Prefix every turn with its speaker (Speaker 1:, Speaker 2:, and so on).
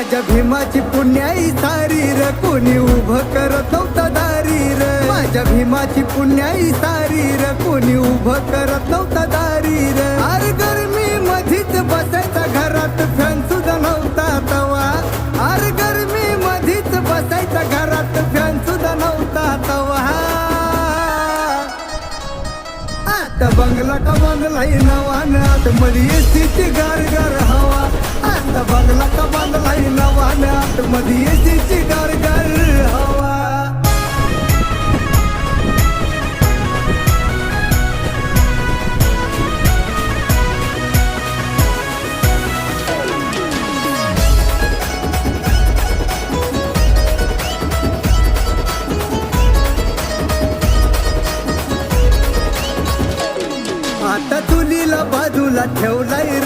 Speaker 1: माझ्या भीमाची पुण्याई सारी र कोणी उभं करत नव्हतं दारी र माझ्या भीमाची पुण्याई सारी र कोणी उभं करत नव्हतं दारी र अरे गरमी मधीच बसायचा घरात फॅन सुद्धा नव्हता तवा अरे गरमी मधीच बसायचा घरात फॅन सुद्धा नव्हता तवा आता बंगला का बांधलाय नवानं आतमध्ये एसीची गार गार हवा आता बंगला का बांधलाय नवानं आतमध्ये एसीची गार गार हवा आता चुलीला बाजूला ठेवलाय